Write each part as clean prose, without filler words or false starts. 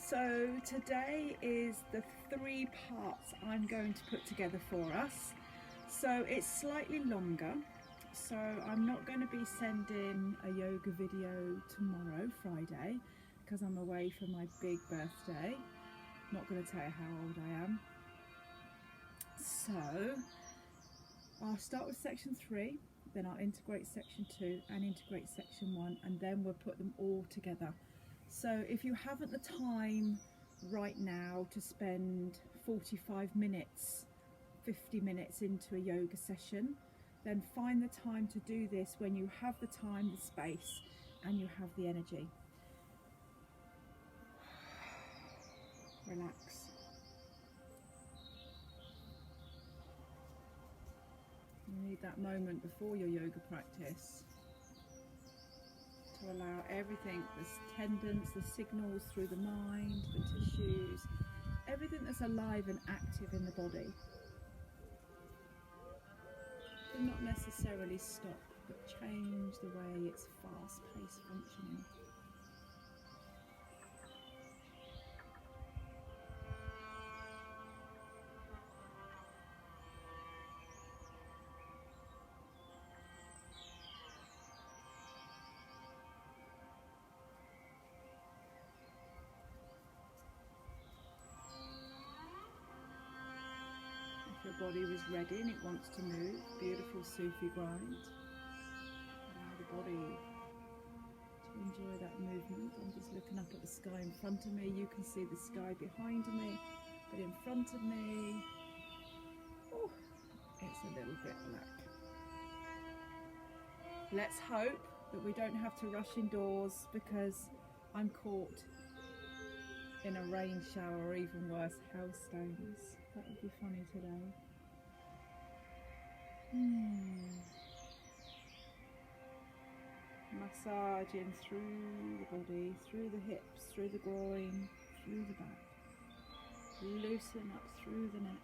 So today is the 3 parts I'm going to put together for us. So it's slightly longer, so I'm not going to be sending a yoga video tomorrow, Friday, because I'm away for my big birthday. Not going to tell you how old I am. So I'll start with section 3, then I'll integrate section 2 and integrate section 1, and then we'll put them all together. So if you haven't the time right now to spend 45 minutes, 50 minutes into a yoga session, then find the time to do this when you have the time, the space, and you have the energy. Relax. You need that moment before your yoga practice to allow everything, the tendons, the signals through the mind, the tissues, everything that's alive and active in the body, to not necessarily stop, but change the way it's fast-paced functioning. Your body was ready and it wants to move. Beautiful Sufi grind. Allow the body to enjoy that movement. I'm just looking up at the sky in front of me. You can see the sky behind me, but in front of me, oh, it's a little bit black. Let's hope that we don't have to rush indoors because I'm caught in a rain shower, or even worse, hailstones. That would be funny today. Massaging through the body, through the hips, through the groin, through the back. Loosen up through the neck.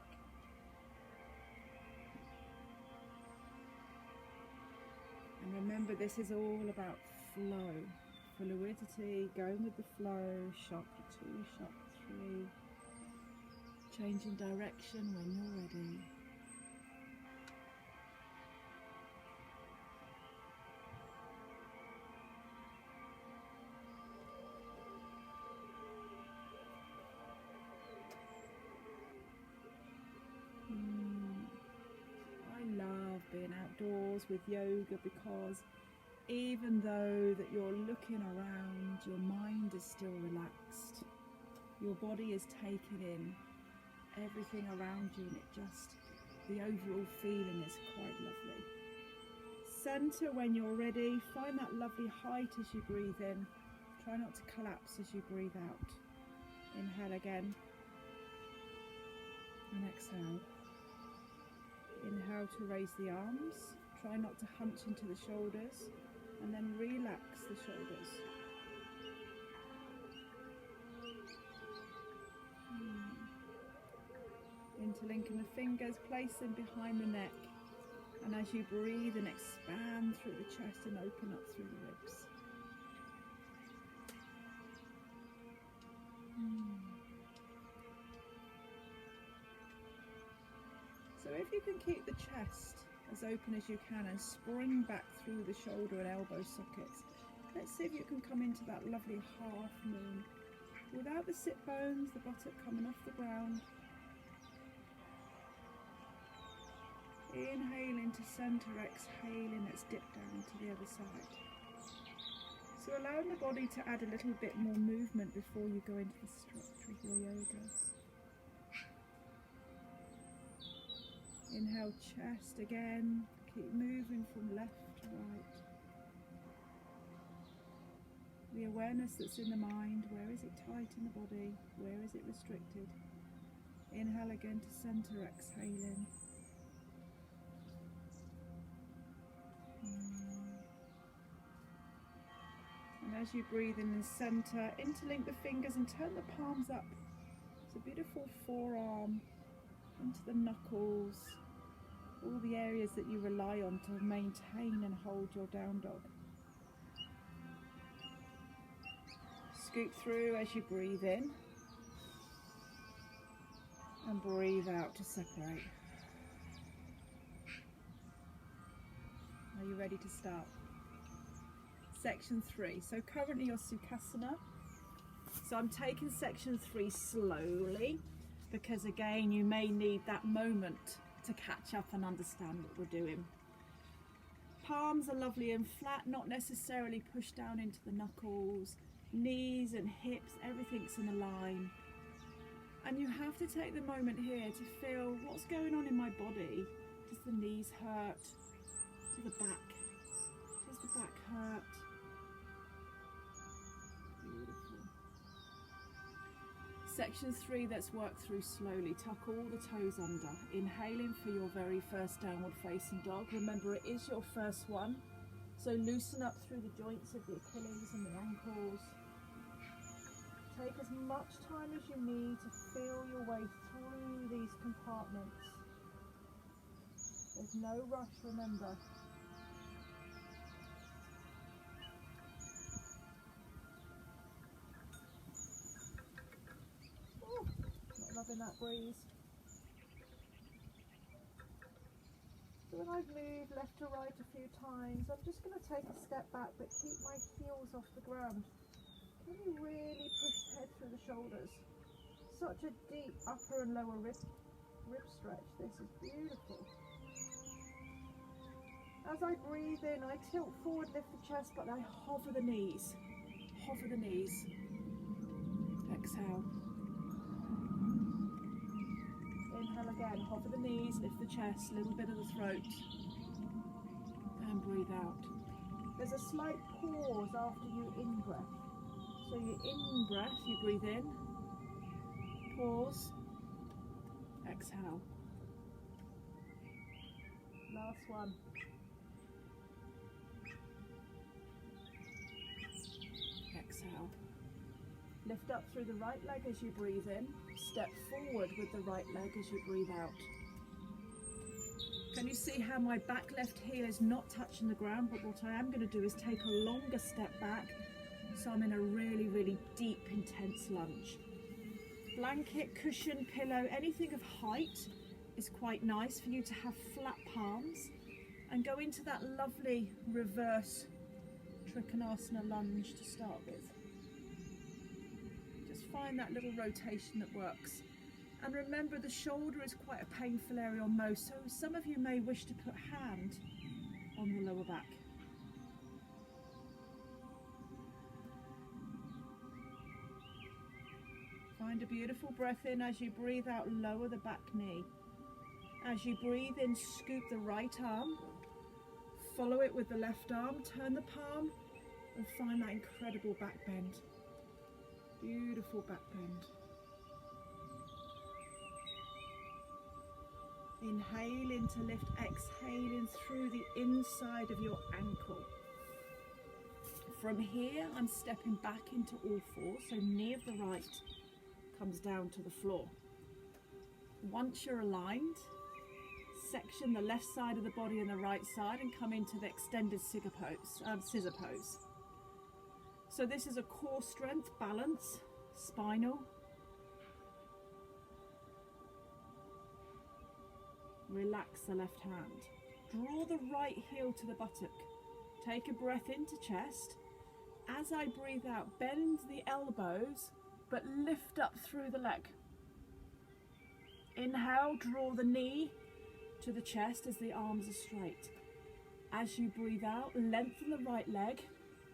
And remember, this is all about flow. Fluidity, going with the flow, chakra 2, chakra 3, changing direction when you're ready. I love being outdoors with yoga because even though that you're looking around, your mind is still relaxed. Your body is taking in everything around you, and the overall feeling is quite lovely. Center when you're ready. Find that lovely height as you breathe in. Try not to collapse as you breathe out. Inhale again. And exhale. Inhale to raise the arms. Try not to hunch into the shoulders. And then relax the shoulders. Interlinking the fingers, place them behind the neck. And as you breathe and expand through the chest and open up through the ribs. So if you can keep the chest as open as you can and spring back through the shoulder and elbow sockets, let's see if you can come into that lovely half moon without the sit bones, the buttock coming off the ground. Inhaling to center, exhaling, let's dip down to the other side. So allowing the body to add a little bit more movement before you go into the structure of your yoga. Inhale, chest again. Keep moving from left to right. The awareness that's in the mind, where is it tight in the body? Where is it restricted? Inhale again to center, exhaling. And as you breathe in and center, interlink the fingers and turn the palms up. It's a beautiful forearm into the knuckles, all the areas that you rely on to maintain and hold your down dog. Scoop through as you breathe in. and breathe out to separate. Are you ready to start? Section 3. So currently you're Sukhasana. So I'm taking section 3 slowly because again you may need that moment to catch up and understand what we're doing. Palms are lovely and flat, not necessarily pushed down into the knuckles. Knees and hips, everything's in a line. And you have to take the moment here to feel what's going on in my body. Does the knees hurt? To the back. Does the back hurt? Beautiful. Section 3, let's work through slowly. Tuck all the toes under. Inhaling for your very first downward facing dog. Remember, it is your first one. So loosen up through the joints of the Achilles and the ankles. Take as much time as you need to feel your way through these compartments. There's no rush, remember. Ooh, not loving that breeze. So when I've moved left to right a few times, I'm just going to take a step back but keep my heels off the ground. Can you really push the head through the shoulders? Such a deep upper and lower rib stretch. This is beautiful. As I breathe in, I tilt forward, lift the chest, but I hover the knees. Hover the knees. Exhale. Inhale again, hover the knees, lift the chest, a little bit of the throat. And breathe out. There's a slight pause after you in-breath. So you in-breath, you breathe in, pause, exhale. Last one. Exhale. Lift up through the right leg as you breathe in. Step forward with the right leg as you breathe out. Can you see how my back left heel is not touching the ground? But what I am going to do is take a longer step back. So I'm in a really, really deep, intense lunge. Blanket, cushion, pillow, anything of height is quite nice for you to have flat palms and go into that lovely reverse Trikonasana lunge to start with. Just find that little rotation that works. And remember, the shoulder is quite a painful area on most, so some of you may wish to put hand on the lower back. Find a beautiful breath in. As you breathe out, lower the back knee. As you breathe in, scoop the right arm, follow it with the left arm, turn the palm and find that incredible back bend. Beautiful back bend. Inhaling to lift, exhaling through the inside of your ankle. From here, I'm stepping back into all fours, so knee of the right comes down to the floor. Once you're aligned, section the left side of the body and the right side and come into the extended scissor pose. So this is a core strength, balance, spinal. Relax the left hand. Draw the right heel to the buttock. Take a breath into chest. As I breathe out, bend the elbows, but lift up through the leg. Inhale, draw the knee to the chest as the arms are straight. As you breathe out, lengthen the right leg,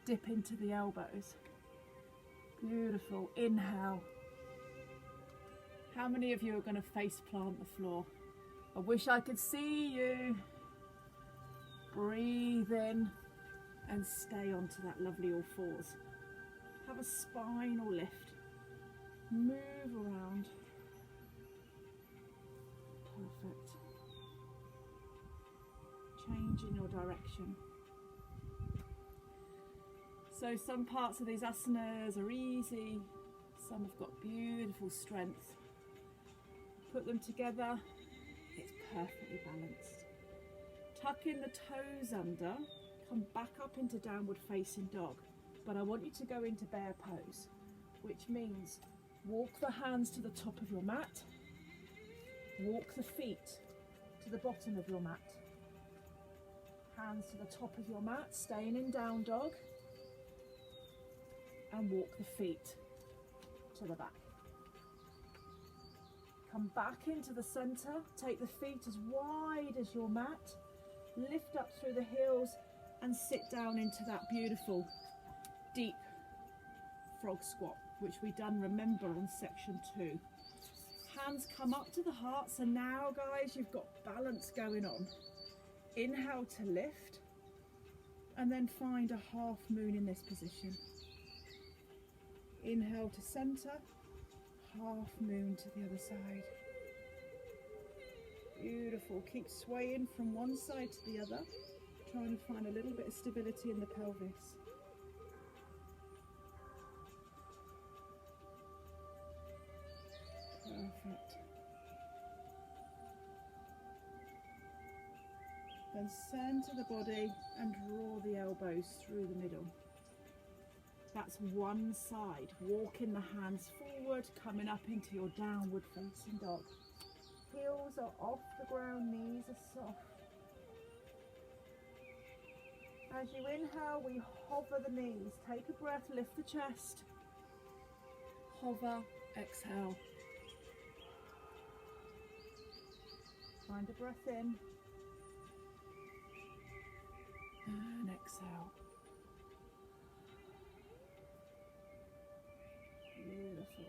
dip into the elbows. Beautiful. Inhale. How many of you are going to face plant the floor? I wish I could see you. Breathe in and stay onto that lovely all fours. Have a spinal lift. Move around. Perfect. Change in your direction. So some parts of these asanas are easy, some have got beautiful strength. Put them together, it's perfectly balanced. Tuck in the toes under, come back up into downward facing dog. But I want you to go into bear pose, which means walk the hands to the top of your mat, Walk the feet to the bottom of your mat. Hands to the top of your mat, staying in down dog. And walk the feet to the back. Come back into the center. Take the feet as wide as your mat. Lift up through the heels and sit down into that beautiful deep frog squat, which we done, remember, on section 2. Hands come up to the heart. So now, guys, you've got balance going on. Inhale to lift, and then find a half moon in this position. Inhale to center, half moon to the other side. Beautiful. Keep swaying from one side to the other, trying to find a little bit of stability in the pelvis. Perfect. Then center the body and draw the elbows through the middle. That's one side. Walking the hands forward, coming up into your downward facing dog. Heels are off the ground, knees are soft. As you inhale, we hover the knees. Take a breath, lift the chest. Hover, exhale. Find a breath in. And exhale. Beautiful.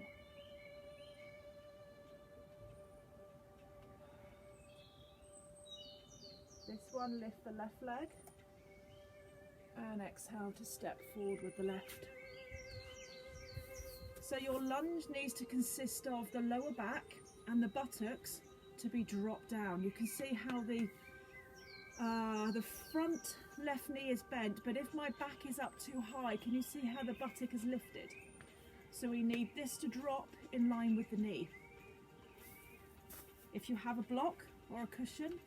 This one, lift the left leg. And exhale to step forward with the left. So your lunge needs to consist of the lower back and the buttocks to be dropped down. You can see how the front left knee is bent, but if my back is up too high, can you see how the buttock is lifted? So we need this to drop in line with the knee. If you have a block or a cushion,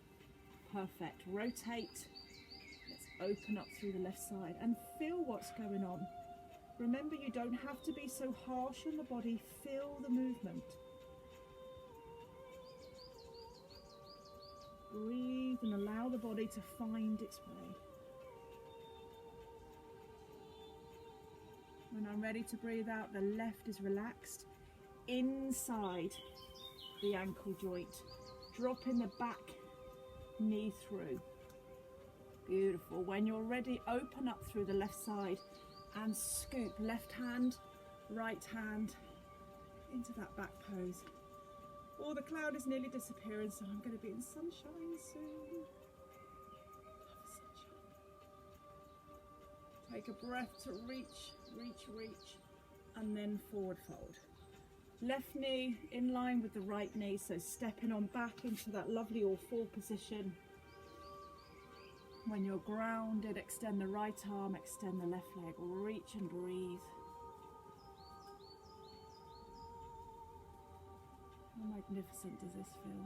perfect. Rotate. Let's open up through the left side and feel what's going on. Remember, you don't have to be so harsh on the body. Feel the movement. Breathe and allow the body to find its way. When I'm ready to breathe out, the left is relaxed inside the ankle joint. Dropping the back knee through. Beautiful. When you're ready, open up through the left side and scoop left hand, right hand into that back pose. Oh, the cloud is nearly disappearing, so I'm going to be in sunshine soon. Love sunshine. Take a breath to reach, and then forward fold. Left knee in line with the right knee, so stepping on back into that lovely all-four position. When you're grounded, extend the right arm, extend the left leg, reach and breathe. How magnificent does this feel?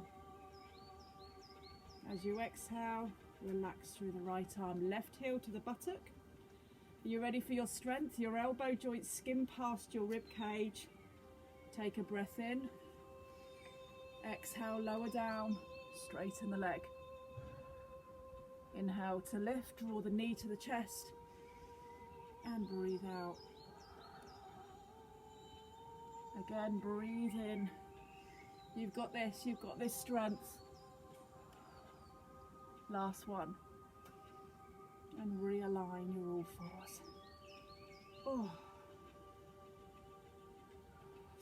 As you exhale, relax through the right arm, left heel to the buttock. Are you ready for your strength? Your elbow joints skim past your rib cage. Take a breath in. Exhale, lower down, straighten the leg. Inhale to lift, draw the knee to the chest, and breathe out. Again, breathe in. You've got this strength. Last one. And realign your all fours. Oh.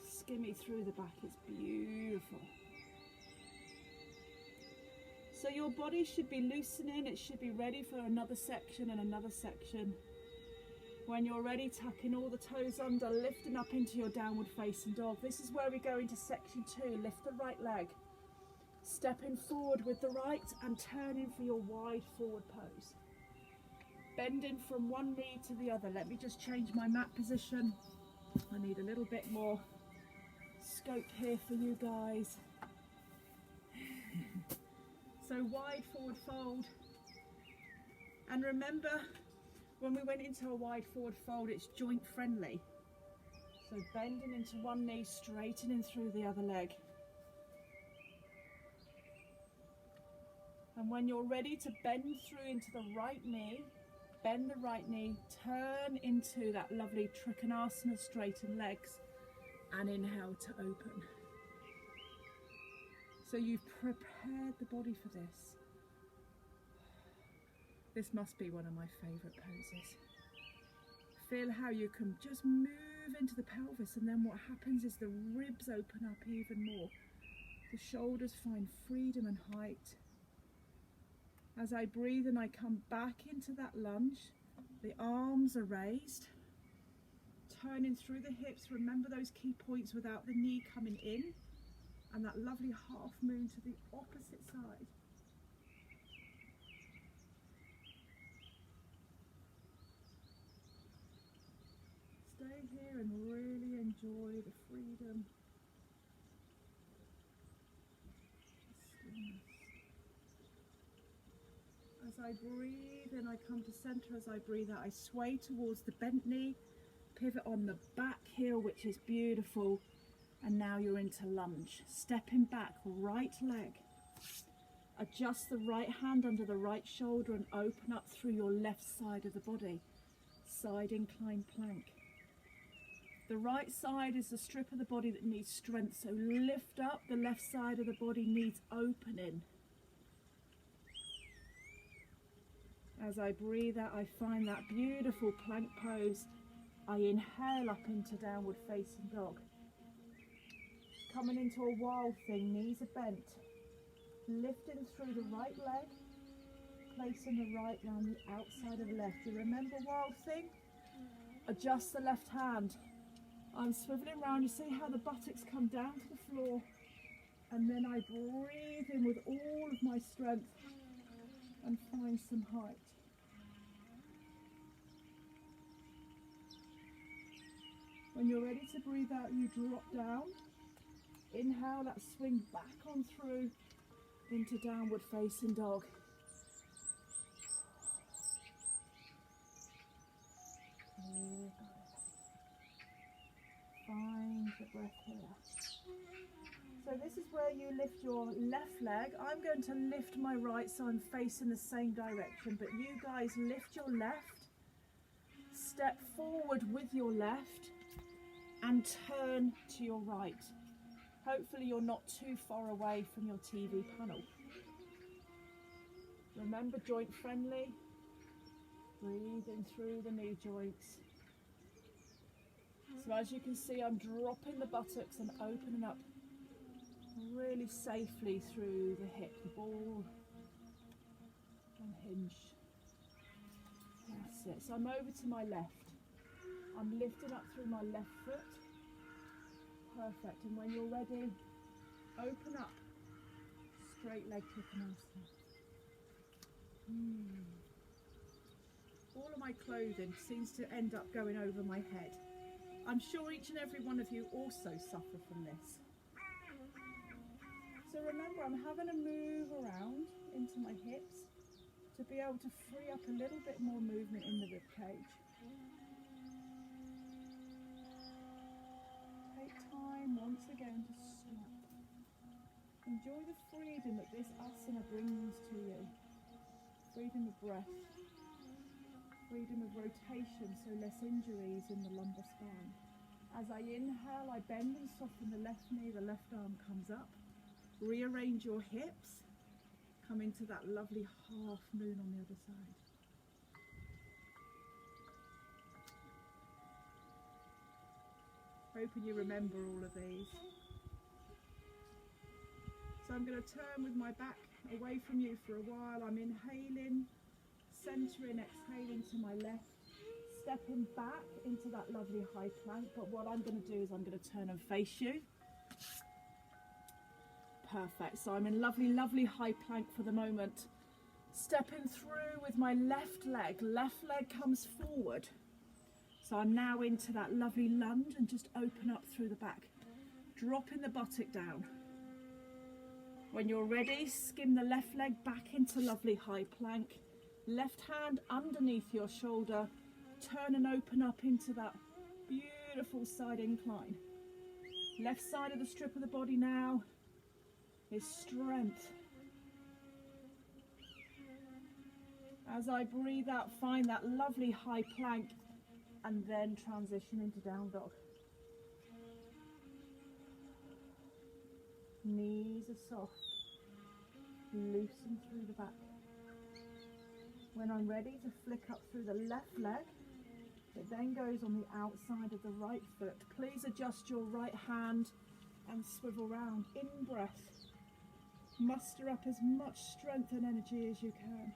Skimmy through the back, it's beautiful. So your body should be loosening, it should be ready for another section and another section. When you're ready, tucking all the toes under, lifting up into your downward facing dog. This is where we go into section 2. Lift the right leg, stepping forward with the right and turning for your wide forward pose. Bending from one knee to the other. Let me just change my mat position. I need a little bit more scope here for you guys. So wide forward fold. And remember, when we went into a wide forward fold, it's joint friendly. So bending into one knee, straightening through the other leg. And when you're ready to bend through into the right knee, bend the right knee, turn into that lovely Trikonasana, straighten legs, and inhale to open. So you've prepared the body for this. This must be one of my favourite poses. Feel how you can just move into the pelvis, and then what happens is the ribs open up even more. The shoulders find freedom and height. As I breathe and I come back into that lunge, the arms are raised, turning through the hips. Remember those key points without the knee coming in, and that lovely half moon to the opposite side. Stay here and really enjoy the freedom, the stillness. As I breathe in, I come to center. As I breathe out, I sway towards the bent knee, pivot on the back heel, which is beautiful. And now you're into lunge. Stepping back, right leg. Adjust the right hand under the right shoulder and open up through your left side of the body. Side incline plank. The right side is the strip of the body that needs strength, so lift up. The left side of the body needs opening. As I breathe out, I find that beautiful plank pose. I inhale up into downward facing dog. Coming into a wild thing, knees are bent. Lifting through the right leg, placing the right around the outside of the left. You remember wild thing? Adjust the left hand. I'm swiveling around. You see how the buttocks come down to the floor, and then I breathe in with all of my strength and find some height. When you're ready to breathe out, you drop down. Inhale, that swing back on through into downward facing dog. Find the breath here. So this is where you lift your left leg. I'm going to lift my right so I'm facing the same direction, but you guys lift your left, step forward with your left, and turn to your right. Hopefully you're not too far away from your TV panel. Remember, joint friendly. Breathing through the knee joints. So as you can see, I'm dropping the buttocks and opening up really safely through the hip, the ball and hinge. That's it. So I'm over to my left. I'm lifting up through my left foot. Perfect. And when you're ready, open up. Straight leg Trikonasana. All of my clothing seems to end up going over my head. I'm sure each and every one of you also suffer from this. So remember, I'm having a move around into my hips to be able to free up a little bit more movement in the rib cage. Take time once again to stop. Enjoy the freedom that this asana brings to you. Freedom of breath. Freedom of rotation, so less injuries in the lumbar spine. As I inhale, I bend and soften the left knee, the left arm comes up. Rearrange your hips. Come into that lovely half moon on the other side. Hoping you remember all of these. So I'm going to turn with my back away from you for a while. I'm inhaling, centering, exhaling to my left, stepping back into that lovely high plank. But what I'm going to do is I'm going to turn and face you. Perfect. So I'm in lovely, lovely high plank for the moment. Stepping through with my left leg. Left leg comes forward. So I'm now into that lovely lunge and just open up through the back. Dropping the buttock down. When you're ready, skim the left leg back into lovely high plank. Left hand underneath your shoulder. Turn and open up into that beautiful side incline. Left side of the strip of the body now is strength. As I breathe out, find that lovely high plank and then transition into down dog. Knees are soft, loosen through the back. When I'm ready to flick up through the left leg, it then goes on the outside of the right foot. Please adjust your right hand and swivel round. In breath, muster up as much strength and energy as you can.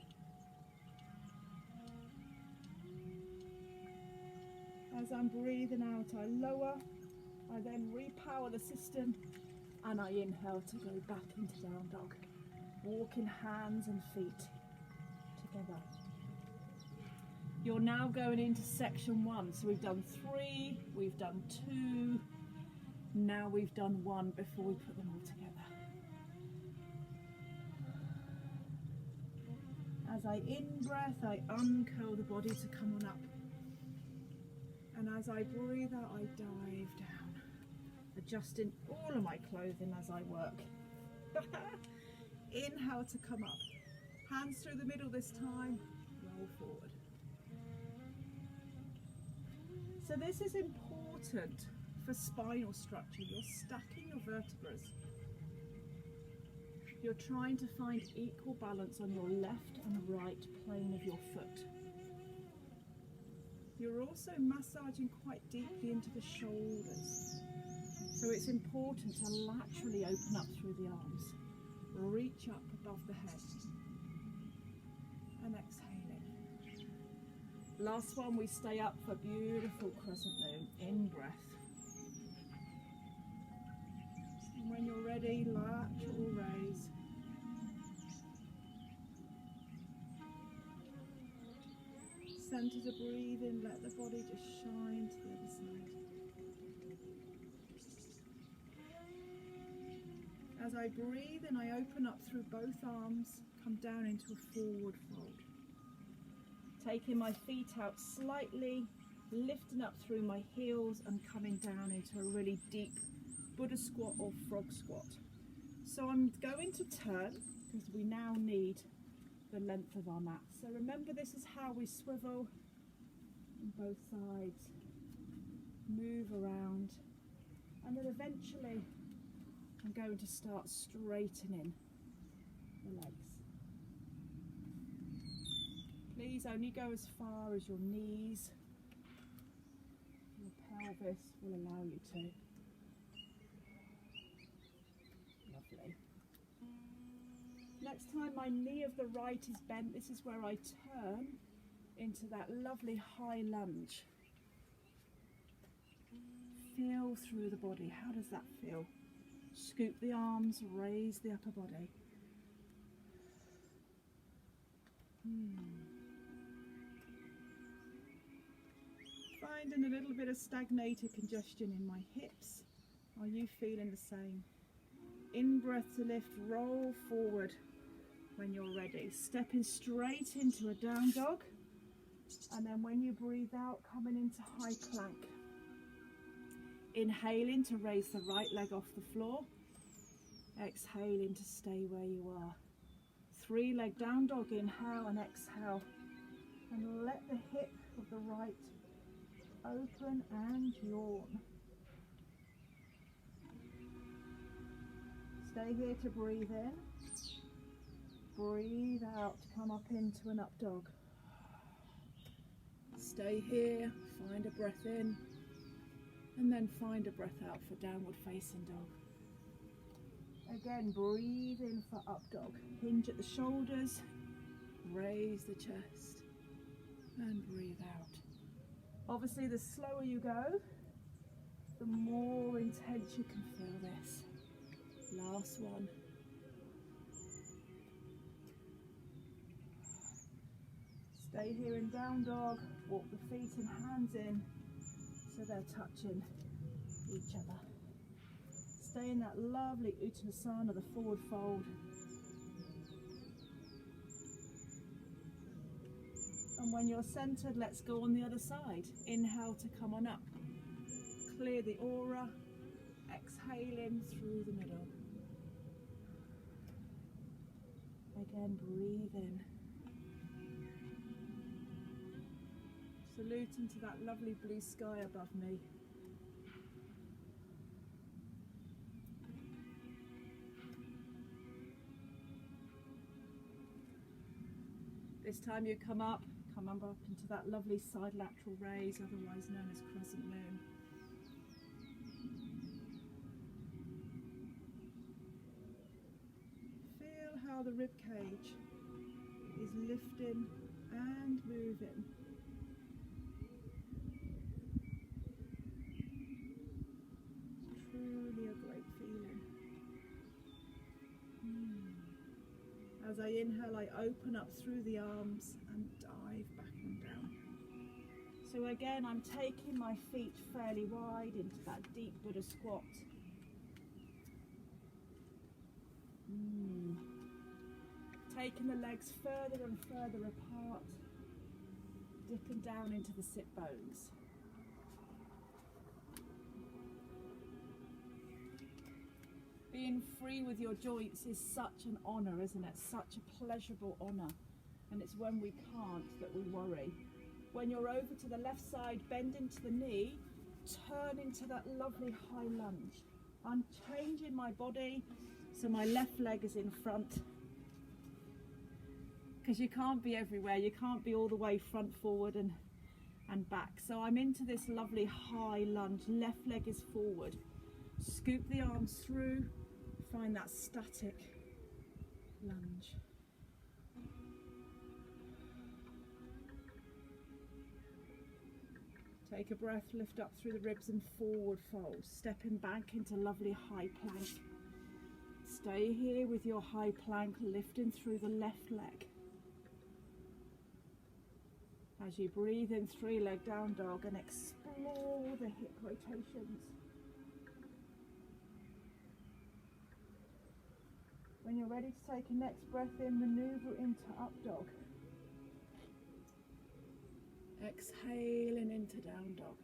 As I'm breathing out, I lower, I then repower the system, and I inhale to go back into down dog. Walking hands and feet together. You're now going into section 1. So we've done 3, we've done 2, now we've done 1 before we put them all together. As I in-breath, I uncurl the body to come on up. And as I breathe out, I dive down, adjusting all of my clothing as I work. Inhale to come up. Hands through the middle this time, roll forward. So this is important for spinal structure. You're stacking your vertebrae. You're trying to find equal balance on your left and right plane of your foot. You're also massaging quite deeply into the shoulders. So it's important to laterally open up through the arms. Reach up above the head. And exhaling. Last one, we stay up for beautiful crescent moon. In breath. And when you're ready, lateral raise. Center to breathe in, let the body just shine to the other side. As I breathe in, I open up through both arms, come down into a forward fold. Taking my feet out slightly, lifting up through my heels and coming down into a really deep Buddha squat or frog squat. So I'm going to turn because we now need the length of our mat. So remember, this is how we swivel on both sides, move around, and then eventually I'm going to start straightening the legs. Please only go as far as your knees, your pelvis will allow you to. Lovely. Next time my knee of the right is bent, this is where I turn into that lovely high lunge. Feel through the body. How does that feel? Scoop the arms, raise the upper body. Finding a little bit of stagnated congestion in my hips. Are you feeling the same? In breath to lift, roll forward when you're ready. Stepping straight into a down dog. And then when you breathe out, coming into high plank. Inhaling to raise the right leg off the floor. Exhaling to stay where you are. 3-leg down dog, inhale and exhale. And let the hip of the right open and yawn. Stay here to breathe in. Breathe out to come up into an up dog. Stay here, find a breath in, and then find a breath out for downward facing dog. Again, breathe in for up dog. Hinge at the shoulders, raise the chest, and breathe out. Obviously, the slower you go, the more intense you can feel this. Last one. Stay here in down dog. Walk the feet and hands in so they're touching each other. Stay in that lovely Uttanasana, the forward fold. And when you're centered, let's go on the other side. Inhale to come on up. Clear the aura. Exhaling through the middle. Again, breathe in. salute into that lovely blue sky above me. This time you come up into that lovely side lateral raise, otherwise known as crescent moon. Feel how the rib cage is lifting and moving. It's truly a great feeling. As I inhale, I open up through the arms and dive back and down. So again, I'm taking my feet fairly wide into that deep Buddha squat. Taking the legs further and further apart, dipping down into the sit bones. Being free with your joints is such an honour, isn't it? Such a pleasurable honour. And it's when we can't that we worry. When you're over to the left side, bend into the knee, turn into that lovely high lunge. I'm changing my body so my left leg is in front. Because you can't be everywhere. You can't be all the way front, forward and back. So I'm into this lovely high lunge. Left leg is forward. Scoop the arms through. Find that static lunge. Take a breath, lift up through the ribs and forward fold. Stepping back into lovely high plank. Stay here with your high plank, lifting through the left leg. As you breathe in, 3-leg down dog, and explore the hip rotations. When you're ready to take a next breath in, maneuver into up dog. Exhaling into down dog.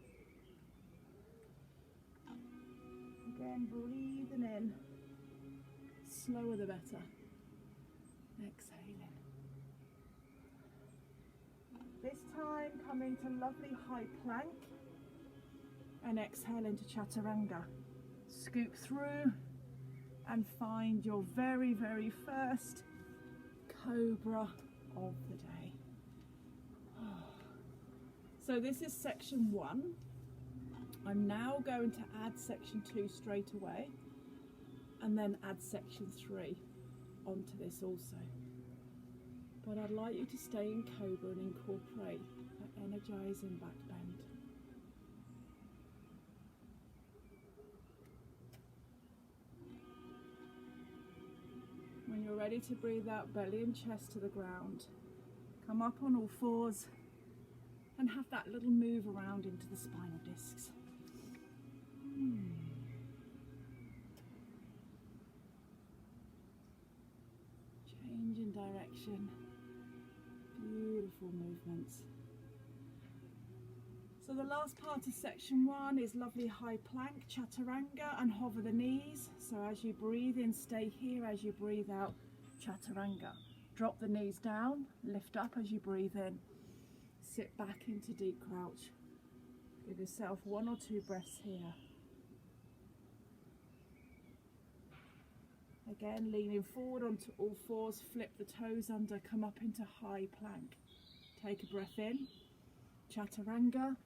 Again, breathing in. Slower the better. Exhaling. This time, come into lovely high plank and exhale into chaturanga. Scoop through and find your very, very first cobra of the day. So this is section 1. I'm now going to add section 2 straight away and then add section 3 onto this also. But I'd like you to stay in cobra and incorporate that energizing back bend. When you're ready to breathe out, belly and chest to the ground. Come up on all fours and have that little move around into the spinal discs. Change in direction. Beautiful movements. So the last part of section 1 is lovely high plank, chaturanga, and hover the knees. So as you breathe in, stay here. As you breathe out, chaturanga. Drop the knees down, lift up as you breathe in. Sit back into deep crouch. Give yourself 1 or 2 breaths here. Again, leaning forward onto all fours, flip the toes under, come up into high plank. Take a breath in, chaturanga.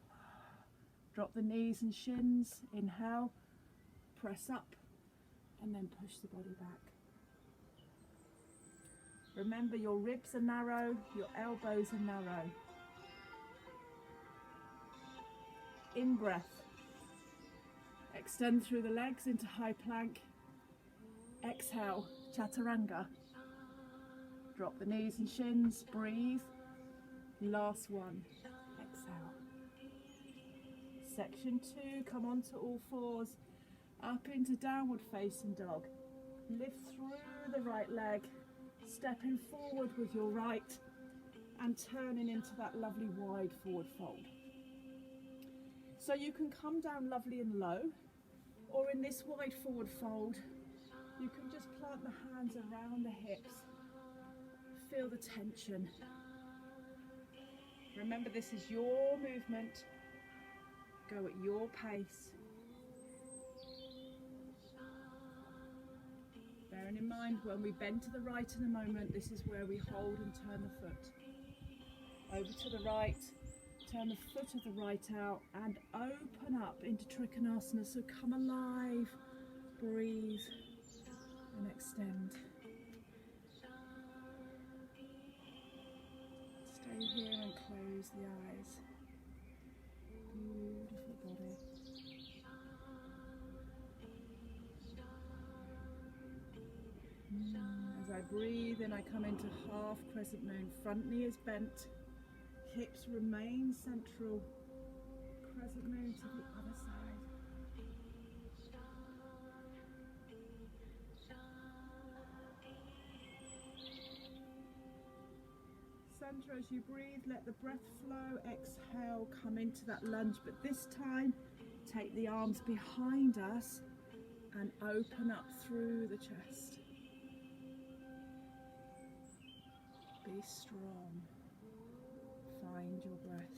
Drop the knees and shins, inhale, press up, and then push the body back. Remember, your ribs are narrow, your elbows are narrow. In breath. Extend through the legs into high plank. Exhale, chaturanga. Drop the knees and shins, breathe. Last one, exhale. Section 2, come onto all fours, up into downward facing dog. Lift through the right leg, stepping forward with your right and turning into that lovely wide forward fold. So you can come down lovely and low, or in this wide forward fold, you can just plant the hands around the hips. Feel the tension. Remember, this is your movement. Go at your pace. Bearing in mind, when we bend to the right in a moment, this is where we hold and turn the foot. Over to the right, turn the foot of the right out and open up into Trikonasana. So come alive, breathe and extend. Stay here and close the eyes. Beautiful body. As I breathe in, I come into half crescent moon. Front knee is bent, hips remain central. Crescent moon to the other side. Center as you breathe, let the breath flow. Exhale, come into that lunge, but this time take the arms behind us and open up through the chest. Be strong. Find your breath.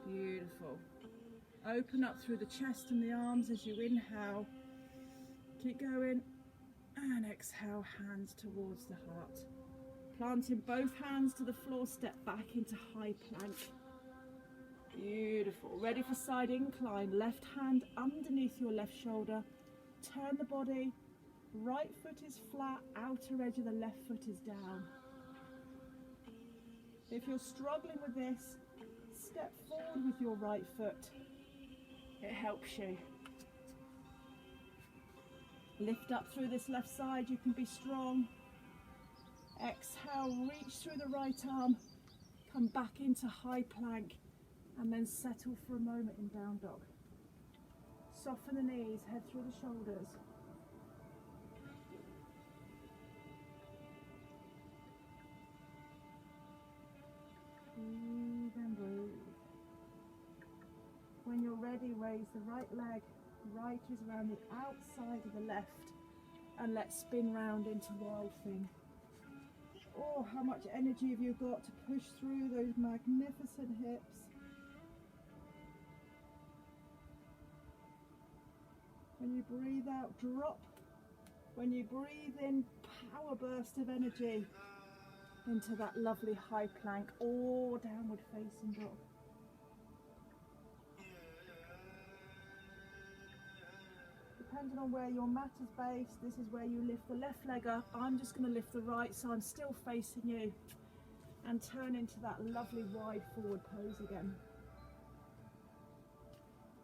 Beautiful. Open up through the chest and the arms as you inhale. Keep going. And exhale, hands towards the heart. Planting both hands to the floor, step back into high plank. Beautiful. Ready for side incline. Left hand underneath your left shoulder. Turn the body. Right foot is flat, outer edge of the left foot is down. If you're struggling with this, step forward with your right foot. It helps you. Lift up through this left side, you can be strong. Exhale, reach through the right arm, come back into high plank, and then settle for a moment in down dog. Soften the knees, head through the shoulders. Breathe and breathe. When you're ready, raise the right leg. Right is around the outside of the left, and let's spin round into wild thing. Oh, how much energy have you got to push through those magnificent hips. When you breathe out, drop. When you breathe in, power burst of energy into that lovely high plank or downward facing dog. Depending on where your mat is based, this is where you lift the left leg up. I'm just going to lift the right, so I'm still facing you, and turn into that lovely wide forward pose again.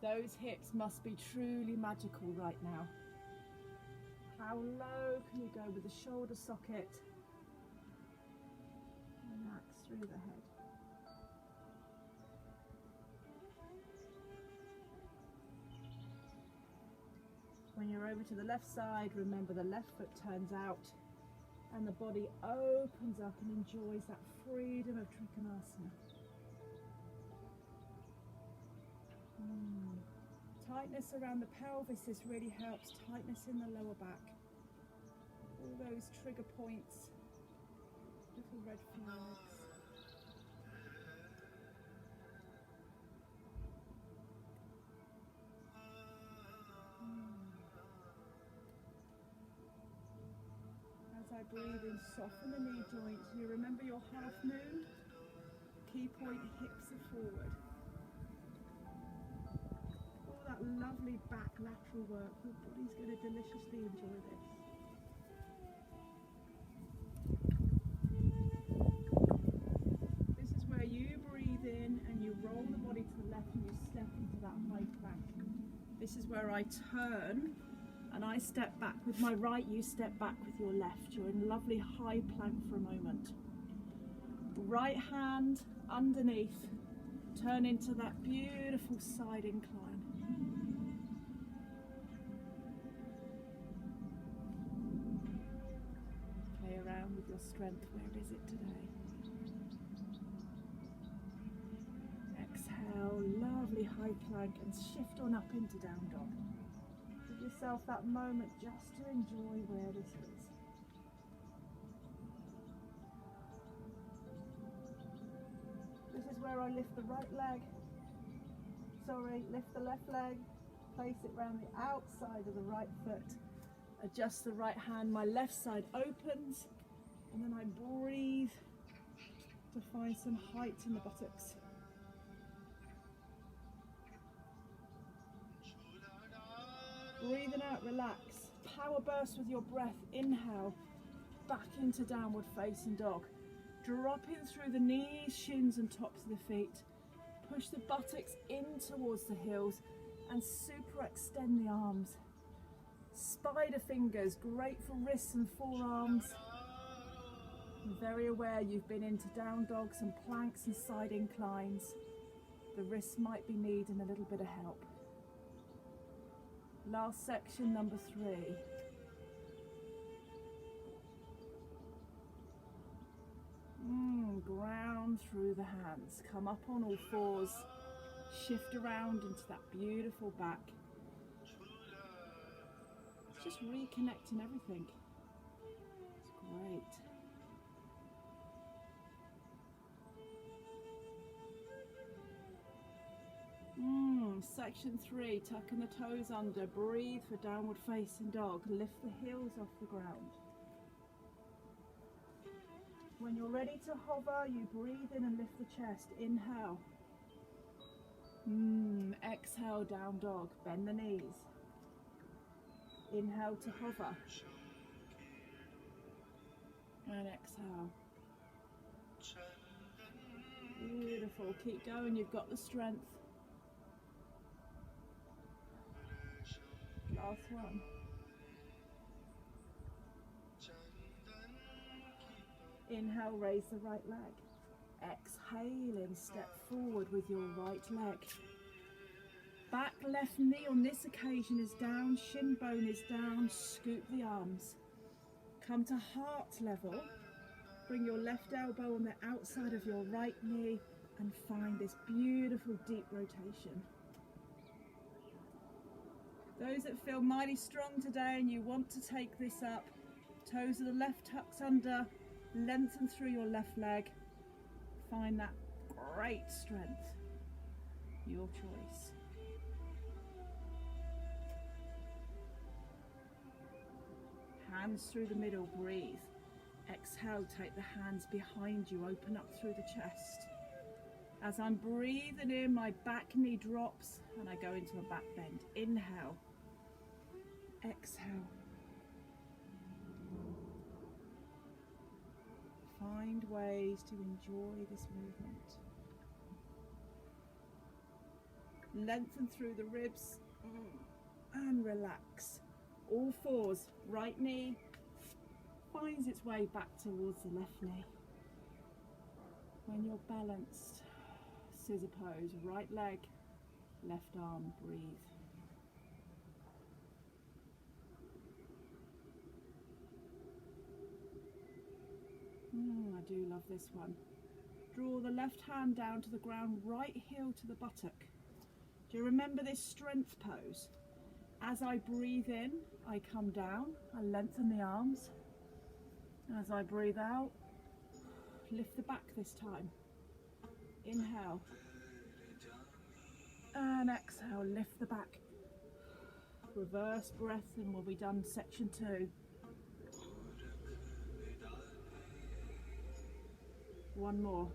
Those hips must be truly magical right now. How low can you go with the shoulder socket? Relax through the head. When you're over to the left side, remember the left foot turns out and the body opens up and enjoys that freedom of Trikonasana. Tightness around the pelvis, this really helps. Tightness in the lower back. All those trigger points, little red flags. As I breathe in, soften the knee joints. You remember your half moon? Key point, hips are forward. All that lovely back lateral work. Your body's going to deliciously enjoy this. This is where you breathe in and you roll the body to the left and you step into that high plank. This is where I turn and I step back with my right, you step back with your left. You're in lovely high plank for a moment. Right hand underneath, turn into that beautiful side incline. Play around with your strength. Where is it today? Exhale, lovely high plank, and shift on up into down dog. Give yourself that moment just to enjoy where this is. where I lift the right leg. Sorry, lift the left leg, place it round the outside of the right foot. Adjust the right hand, my left side opens, and then I breathe to find some height in the buttocks. Breathing out, relax. Power burst with your breath. Inhale, back into downward facing dog. Dropping through the knees, shins and tops of the feet. Push the buttocks in towards the heels and super extend the arms. Spider fingers, great for wrists and forearms. I'm very aware you've been into down dogs and planks and side inclines. The wrists might be needing a little bit of help. Last section, number 3. Ground through the hands. Come up on all fours. Shift around into that beautiful back. It's just reconnecting everything. It's great. Section 3, tucking the toes under. Breathe for downward facing dog. Lift the heels off the ground. When you're ready to hover, you breathe in and lift the chest. Inhale. Exhale, down dog. Bend the knees. Inhale to hover. And exhale. Beautiful. Keep going. You've got the strength. Last one. Inhale, raise the right leg. Exhaling, step forward with your right leg. Back left knee on this occasion is down, shin bone is down, scoop the arms. Come to heart level. Bring your left elbow on the outside of your right knee and find this beautiful deep rotation. Those that feel mighty strong today and you want to take this up, toes of the left tucks under, lengthen through your left leg. Find that great strength. Your choice. Hands through the middle, breathe. Exhale, take the hands behind you, open up through the chest. As I'm breathing in, my back knee drops and I go into a back bend. Inhale. Exhale. Find ways to enjoy this movement. Lengthen through the ribs and relax. All fours, right knee finds its way back towards the left knee. When you're balanced, scissor pose, right leg, left arm, breathe. I do love this one. Draw the left hand down to the ground, right heel to the buttock. Do you remember this strength pose? As I breathe in, I come down, I lengthen the arms. As I breathe out, lift the back this time. Inhale. And exhale, lift the back. Reverse breath and we'll be done section 2. One more.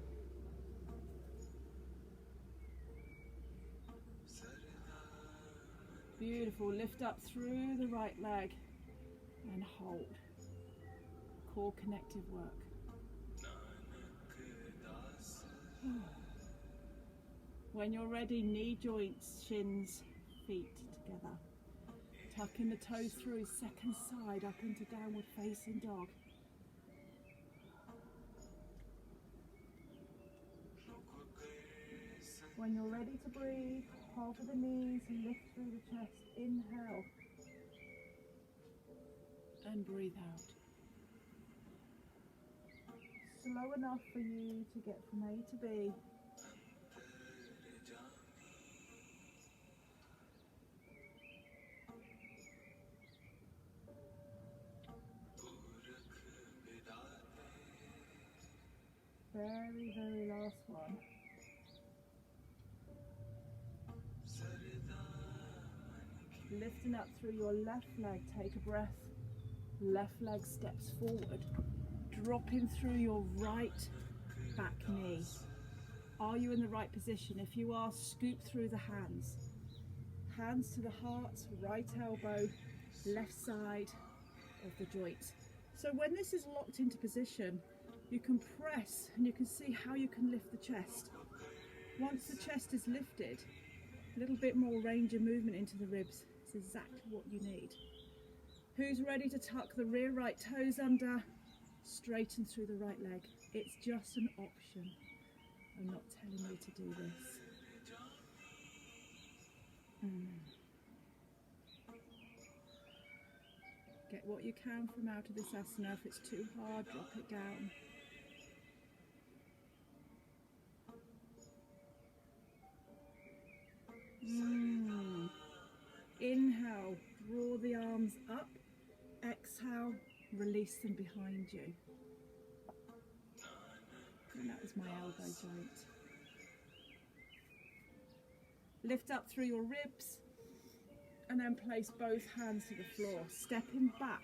Beautiful. Lift up through the right leg and hold. Core connective work. When you're ready, knee joints, shins, feet together. Tucking the toes through, second side up into downward facing dog. When you're ready to breathe, hover the knees and lift through the chest. Inhale. And breathe out. Slow enough for you to get from A to B. Very, very last one. lifting up through your left leg. Take a breath. Left leg steps forward, dropping through your right back knee. Are you in the right position? If you are, scoop through the hands. Hands to the heart, right elbow, left side of the joint. So when this is locked into position, you can press and you can see how you can lift the chest. Once the chest is lifted, a little bit more range of movement into the ribs is exactly what you need. Who's ready to tuck the rear right toes under, straighten through the right leg? It's just an option. I'm not telling you to do this. Get what you can from out of this asana. If it's too hard, drop it down. Inhale, draw the arms up. Exhale, release them behind you. And that was my elbow joint. Lift up through your ribs and then place both hands to the floor. Stepping back,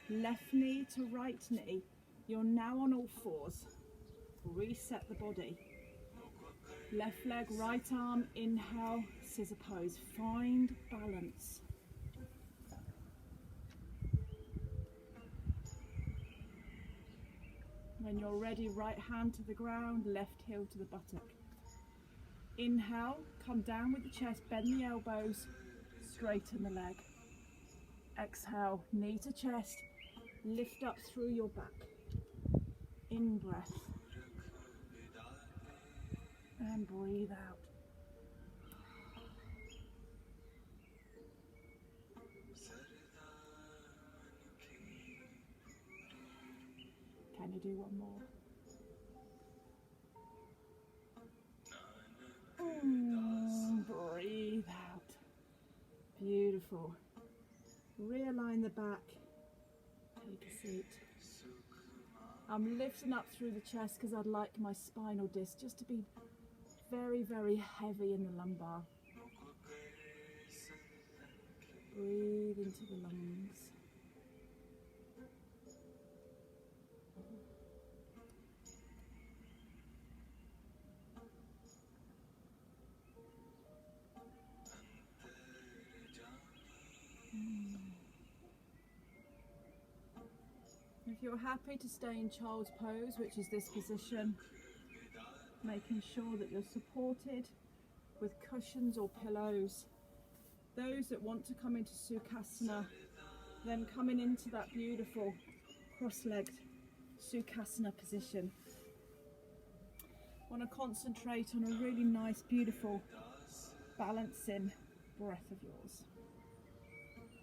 left knee to right knee. You're now on all fours. Reset the body. Left leg, right arm, inhale, scissor pose. Find balance. When you're ready, right hand to the ground, left heel to the buttock. Inhale, come down with the chest, bend the elbows, straighten the leg. Exhale, knee to chest, lift up through your back. In breath. And breathe out. Can you do one more? Breathe out. Beautiful. Realign the back. Take a seat. I'm lifting up through the chest because I'd like my spinal disc just to be very, very heavy in the lumbar. Breathe into the lungs. If you're happy to stay in child's pose, which is this position, making sure that you're supported with cushions or pillows. Those that want to come into Sukhasana, then coming into that beautiful cross-legged Sukhasana position. Want to concentrate on a really nice, beautiful, balancing breath of yours.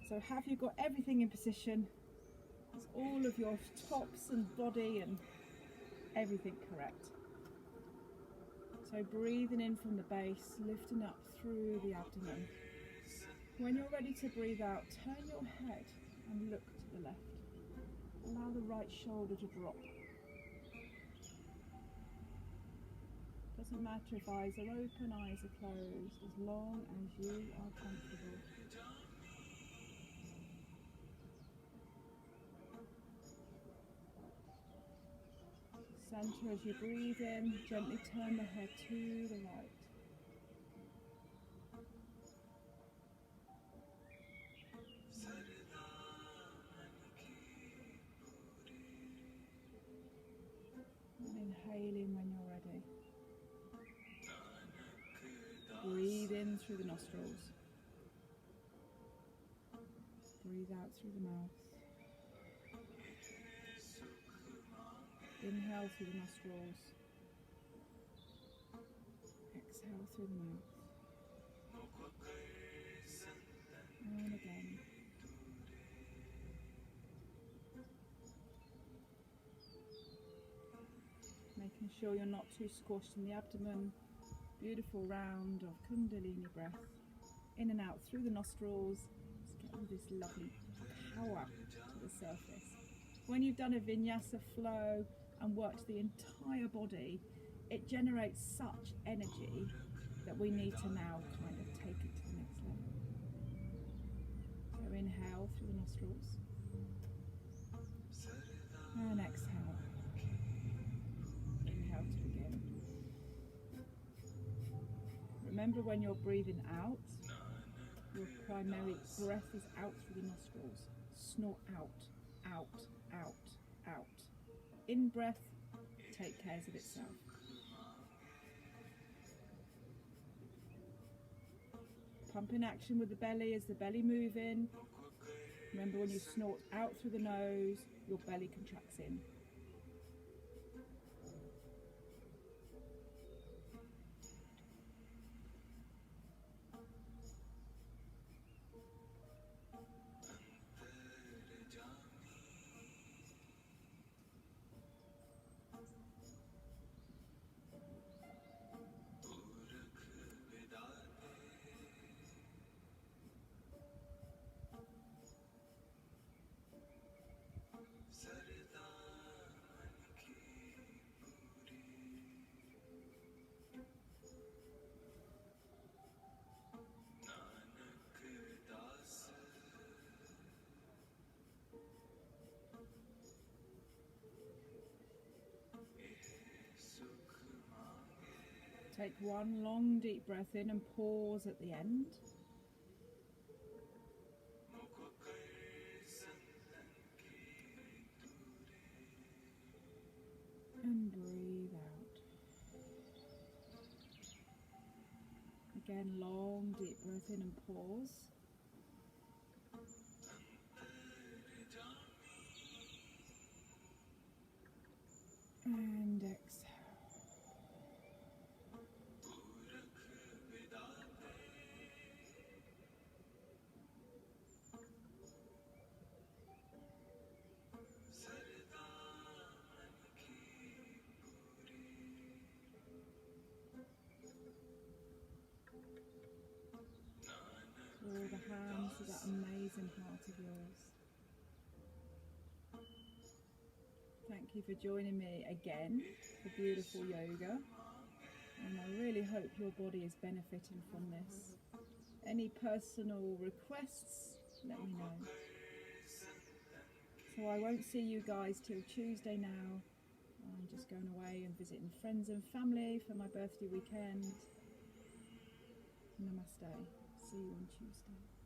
So have you got everything in position? Is all of your tops and body and everything correct? So breathing in from the base, lifting up through the abdomen. When you're ready to breathe out, turn your head and look to the left. Allow the right shoulder to drop. Doesn't matter if eyes are open, eyes are closed, as long as you are comfortable. Center as you breathe in, gently turn the head to the right. And inhaling when you're ready. Breathe in through the nostrils. Breathe out through the mouth. Inhale through the nostrils. Exhale through the mouth. And again. Making sure you're not too squashed in the abdomen. Beautiful round of Kundalini breath. In and out through the nostrils. Just getting this lovely power to the surface. When you've done a Vinyasa flow and worked the entire body, it generates such energy that we need to now kind of take it to the next level. nostrils. And exhale. Inhale to begin. Remember, when you're breathing out, your primary breath is out through the nostrils. Snort out, out, out, out. In breath, take care of itself. Pump in action with the belly. Is the belly moving? Remember, when you snort out through the nose, your belly contracts in. Take one long deep breath in and pause at the end. And breathe out. Again, long deep breath in and pause. And exhale. Draw the hands to that amazing heart of yours. Thank you for joining me again for beautiful yoga, and I really hope your body is benefiting from this. Any personal requests, let me know. So I won't see you guys till Tuesday now. I'm just going away and visiting friends and family for my birthday weekend. Namaste. See you on Tuesday.